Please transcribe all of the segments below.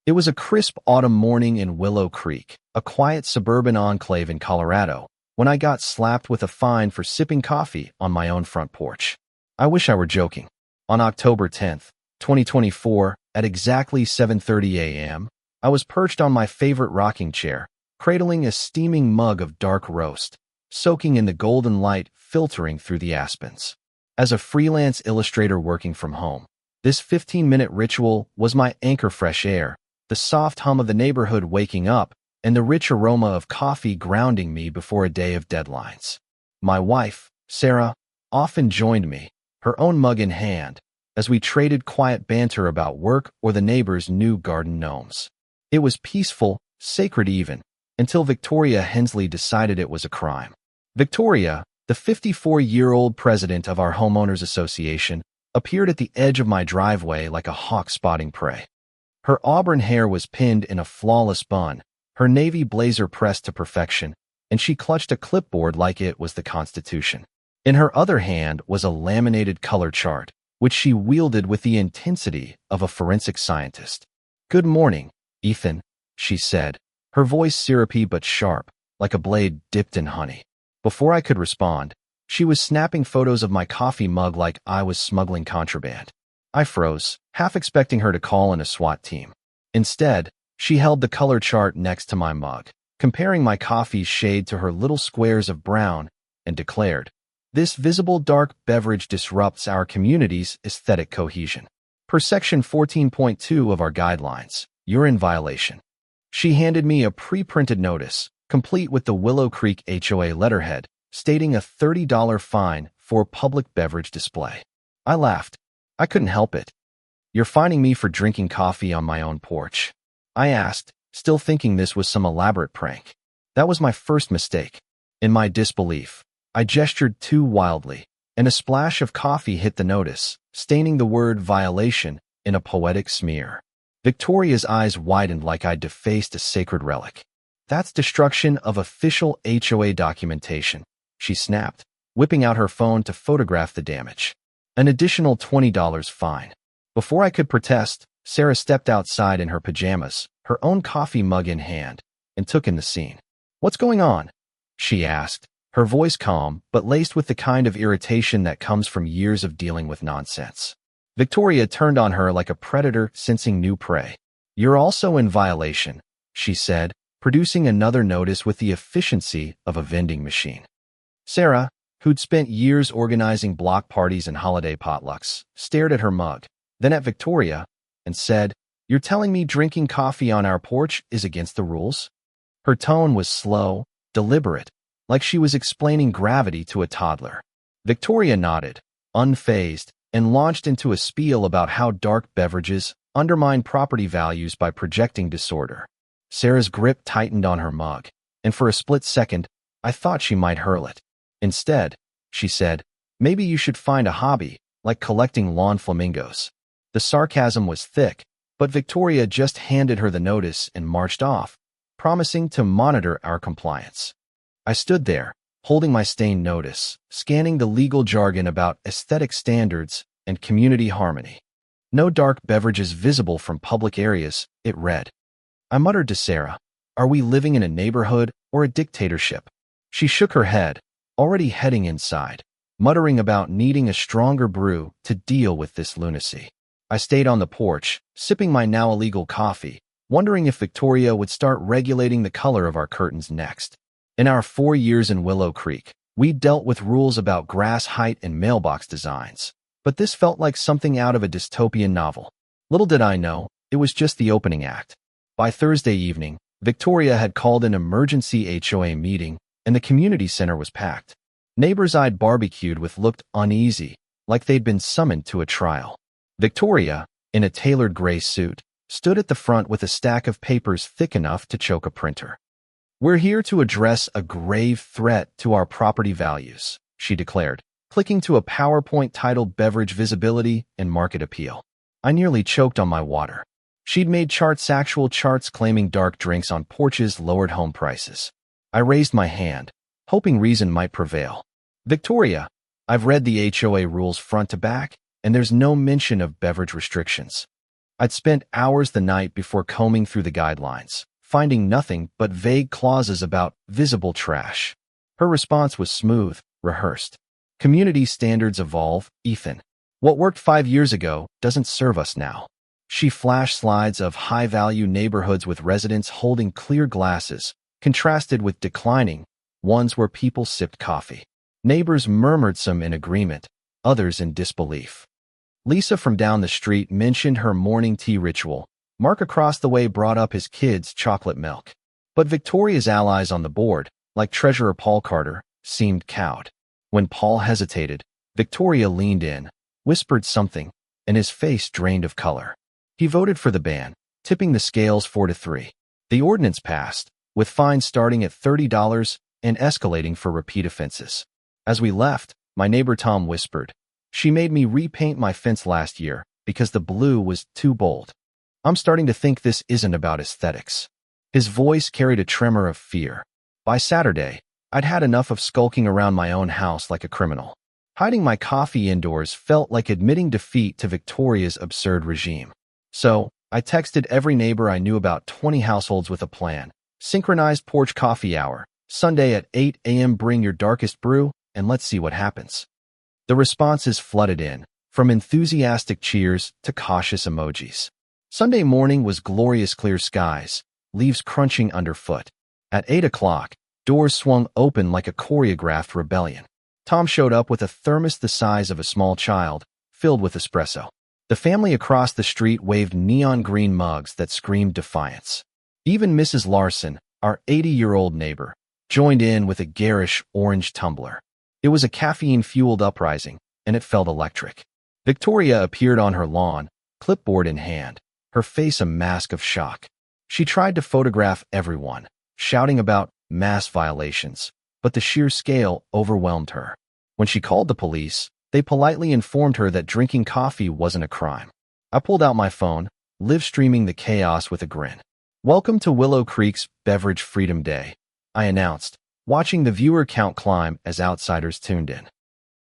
It was a crisp autumn morning in Willow Creek, a quiet suburban enclave in Colorado, when I got slapped with a fine for sipping coffee on my own front porch. I wish I were joking. On October 10th, 2024, at exactly 7:30 a.m., I was perched on my favorite rocking chair, cradling a steaming mug of dark roast, soaking in the golden light filtering through the aspens. As a freelance illustrator working from home, this 15-minute ritual was my anchor. Fresh air, the soft hum of the neighborhood waking up, and the rich aroma of coffee grounding me before a day of deadlines. My wife, Sarah, often joined me, her own mug in hand, as we traded quiet banter about work or the neighbors' new garden gnomes. It was peaceful, sacred even, until Victoria Hensley decided it was a crime. Victoria, the 54-year-old president of our homeowners association, appeared at the edge of my driveway like a hawk spotting prey. Her auburn hair was pinned in a flawless bun, her navy blazer pressed to perfection, and she clutched a clipboard like it was the Constitution. In her other hand was a laminated color chart, which she wielded with the intensity of a forensic scientist. "Good morning, Ethan," she said, her voice syrupy but sharp, like a blade dipped in honey. Before I could respond, she was snapping photos of my coffee mug like I was smuggling contraband. I froze, half expecting her to call in a SWAT team. Instead, she held the color chart next to my mug, comparing my coffee's shade to her little squares of brown, and declared, "This visible dark beverage disrupts our community's aesthetic cohesion. Per Section 14.2 of our guidelines, you're in violation." She handed me a pre-printed notice, complete with the Willow Creek HOA letterhead, stating a $30 fine for public beverage display. I laughed. I couldn't help it. "You're fining me for drinking coffee on my own porch?" I asked, still thinking this was some elaborate prank. That was my first mistake. In my disbelief, I gestured too wildly, and a splash of coffee hit the notice, staining the word violation in a poetic smear. Victoria's eyes widened like I'd defaced a sacred relic. "That's destruction of official HOA documentation," she snapped, whipping out her phone to photograph the damage. "An additional $20 fine." Before I could protest, Sarah stepped outside in her pajamas, her own coffee mug in hand, and took in the scene. "What's going on?" she asked, her voice calm but laced with the kind of irritation that comes from years of dealing with nonsense. Victoria turned on her like a predator sensing new prey. "You're also in violation," she said, producing another notice with the efficiency of a vending machine. Sarah, who'd spent years organizing block parties and holiday potlucks, stared at her mug, then at Victoria, and said, "You're telling me drinking coffee on our porch is against the rules?" Her tone was slow, deliberate, like she was explaining gravity to a toddler. Victoria nodded, unfazed, and launched into a spiel about how dark beverages undermine property values by projecting disorder. Sarah's grip tightened on her mug, and for a split second, I thought she might hurl it. Instead, she said, "Maybe you should find a hobby, like collecting lawn flamingos." The sarcasm was thick, but Victoria just handed her the notice and marched off, promising to monitor our compliance. I stood there, holding my stained notice, scanning the legal jargon about aesthetic standards and community harmony. "No dark beverages visible from public areas," it read. I muttered to Sarah, "Are we living in a neighborhood or a dictatorship?" She shook her head, already heading inside, muttering about needing a stronger brew to deal with this lunacy. I stayed on the porch, sipping my now illegal coffee, wondering if Victoria would start regulating the color of our curtains next. In our 4 years in Willow Creek, we dealt with rules about grass height and mailbox designs, but this felt like something out of a dystopian novel. Little did I know, it was just the opening act. By Thursday evening, Victoria had called an emergency HOA meeting, and the community center was packed. Neighbors I'd barbecued with looked uneasy, like they'd been summoned to a trial. Victoria, in a tailored gray suit, stood at the front with a stack of papers thick enough to choke a printer. "We're here to address a grave threat to our property values," she declared, clicking to a PowerPoint titled Beverage Visibility and Market Appeal. I nearly choked on my water. She'd made actual charts claiming dark drinks on porches lowered home prices. I raised my hand, hoping reason might prevail. "Victoria, I've read the HOA rules front to back, and there's no mention of beverage restrictions." I'd spent hours the night before combing through the guidelines, finding nothing but vague clauses about visible trash. Her response was smooth, rehearsed. Community standards evolve, Ethan. What worked 5 years ago doesn't serve us now. She flashed slides of high-value neighborhoods with residents holding clear glasses, contrasted with declining ones where people sipped coffee. Neighbors murmured, some in agreement, others in disbelief. Lisa from down the street mentioned her morning tea ritual. Mark across the way brought up his kids' chocolate milk. But Victoria's allies on the board, like Treasurer Paul Carter, seemed cowed. When Paul hesitated, Victoria leaned in, whispered something, and his face drained of color. He voted for the ban, tipping the scales 4-3. The ordinance passed, with fines starting at $30 and escalating for repeat offenses. As we left, my neighbor Tom whispered, "She made me repaint my fence last year because the blue was too bold. I'm starting to think this isn't about aesthetics." His voice carried a tremor of fear. By Saturday, I'd had enough of skulking around my own house like a criminal. Hiding my coffee indoors felt like admitting defeat to Victoria's absurd regime. So, I texted every neighbor I knew, about 20 households, with a plan. Synchronized porch coffee hour, Sunday at 8 a.m. Bring your darkest brew, and let's see what happens. The responses flooded in, from enthusiastic cheers to cautious emojis. Sunday morning was glorious, clear skies, leaves crunching underfoot. At 8 o'clock, doors swung open like a choreographed rebellion. Tom showed up with a thermos the size of a small child, filled with espresso. The family across the street waved neon green mugs that screamed defiance. Even Mrs. Larson, our 80-year-old neighbor, joined in with a garish orange tumbler. It was a caffeine-fueled uprising, and it felt electric. Victoria appeared on her lawn, clipboard in hand, her face a mask of shock. She tried to photograph everyone, shouting about mass violations, but the sheer scale overwhelmed her. When she called the police, they politely informed her that drinking coffee wasn't a crime. I pulled out my phone, live-streaming the chaos with a grin. "Welcome to Willow Creek's Beverage Freedom Day," I announced, watching the viewer count climb as outsiders tuned in.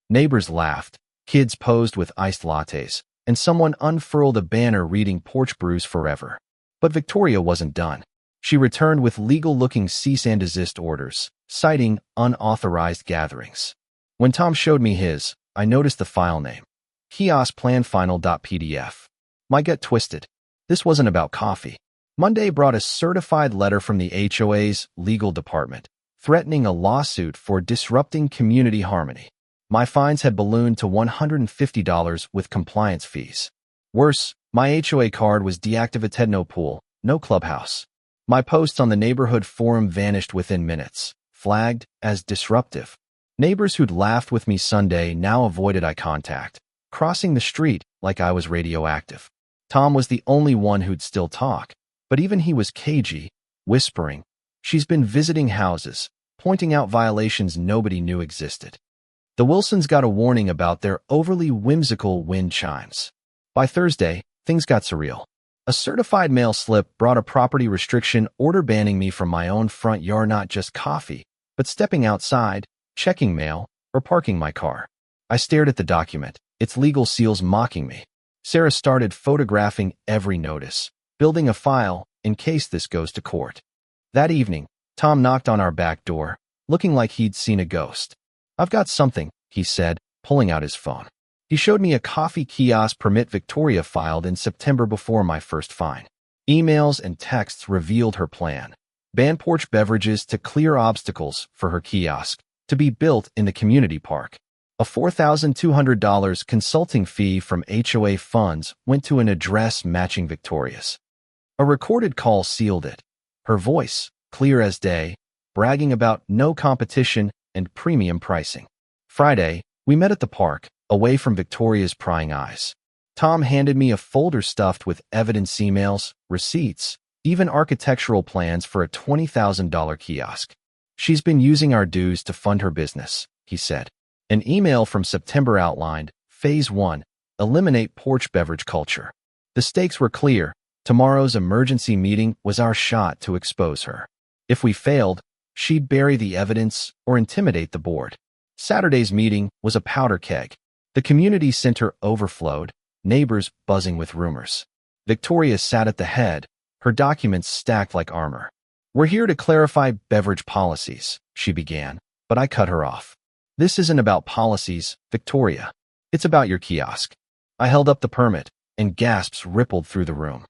Neighbors laughed, kids posed with iced lattes, and someone unfurled a banner reading "Porch Brews Forever." But Victoria wasn't done. She returned with legal-looking cease and desist orders, citing unauthorized gatherings. When Tom showed me his, I noticed the file name, kioskplanfinal.pdf. My gut twisted. This wasn't about coffee. Monday brought a certified letter from the HOA's legal department, threatening a lawsuit for disrupting community harmony. My fines had ballooned to $150 with compliance fees. Worse, my HOA card was deactivated. No pool, no clubhouse. My posts on the neighborhood forum vanished within minutes, flagged as disruptive. Neighbors who'd laughed with me Sunday now avoided eye contact, crossing the street like I was radioactive. Tom was the only one who'd still talk, but even he was cagey, whispering, "She's been visiting houses, pointing out violations nobody knew existed." The Wilsons got a warning about their overly whimsical wind chimes. By Thursday, things got surreal. A certified mail slip brought a property restriction order banning me from my own front yard, not just coffee, but stepping outside, checking mail, or parking my car. I stared at the document, its legal seals mocking me. Sarah started photographing every notice, building a file in case this goes to court. That evening, Tom knocked on our back door, looking like he'd seen a ghost. "I've got something," he said, pulling out his phone. He showed me a coffee kiosk permit Victoria filed in September before my first fine. Emails and texts revealed her plan. Ban porch beverages to clear obstacles for her kiosk, to be built in the community park. A $4,200 consulting fee from HOA funds went to an address matching Victoria's. A recorded call sealed it. Her voice, clear as day, bragging about no competition and premium pricing. Friday, we met at the park, away from Victoria's prying eyes. Tom handed me a folder stuffed with evidence, emails, receipts, even architectural plans for a $20,000 kiosk. "She's been using our dues to fund her business," he said. An email from September outlined, Phase 1, eliminate porch beverage culture. The stakes were clear. Tomorrow's emergency meeting was our shot to expose her. If we failed, she'd bury the evidence or intimidate the board. Saturday's meeting was a powder keg. The community center overflowed, neighbors buzzing with rumors. Victoria sat at the head, her documents stacked like armor. "We're here to clarify beverage policies," she began, but I cut her off. "This isn't about policies, Victoria. It's about your kiosk." I held up the permit, and gasps rippled through the room.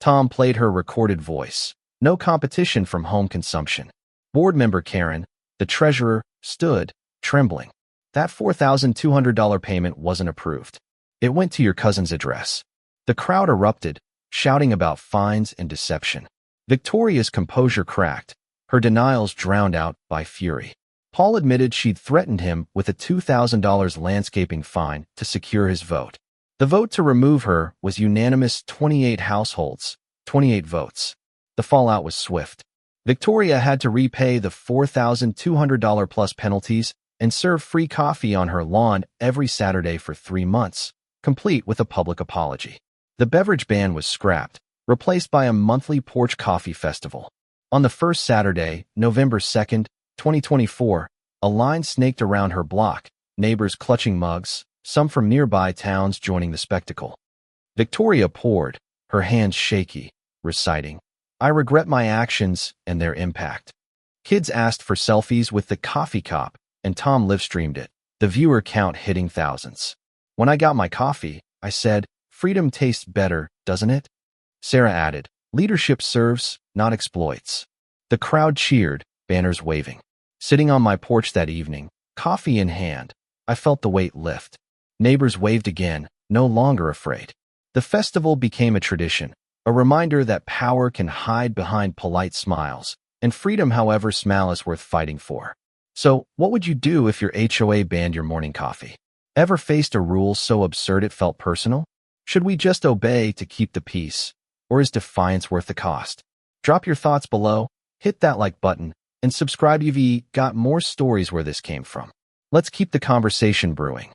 Tom played her recorded voice. No competition from home consumption. Board member Karen, the treasurer, stood, trembling. "That $4,200 payment wasn't approved. It went to your cousin's address." The crowd erupted, shouting about fines and deception. Victoria's composure cracked, her denials drowned out by fury. Paul admitted she'd threatened him with a $2,000 landscaping fine to secure his vote. The vote to remove her was unanimous: 28 households, 28 votes. The fallout was swift. Victoria had to repay the $4,200 plus penalties and serve free coffee on her lawn every Saturday for 3 months, complete with a public apology. The beverage ban was scrapped, replaced by a monthly porch coffee festival. On the first Saturday, November 2nd, 2024, a line snaked around her block, neighbors clutching mugs, some from nearby towns joining the spectacle. Victoria poured, her hands shaky, reciting, "I regret my actions and their impact." Kids asked for selfies with the coffee cup, and Tom livestreamed it, the viewer count hitting thousands. "When I got my coffee, I said, 'Freedom tastes better, doesn't it?'" Sarah added, "Leadership serves, not exploits." The crowd cheered, banners waving. Sitting on my porch that evening, coffee in hand, I felt the weight lift. Neighbors waved again, no longer afraid. The festival became a tradition, a reminder that power can hide behind polite smiles, and freedom, however small, is worth fighting for. So, what would you do if your HOA banned your morning coffee? Ever faced a rule so absurd it felt personal? Should we just obey to keep the peace, or is defiance worth the cost? Drop your thoughts below, hit that like button, and subscribe. You've got more stories where this came from. Let's keep the conversation brewing.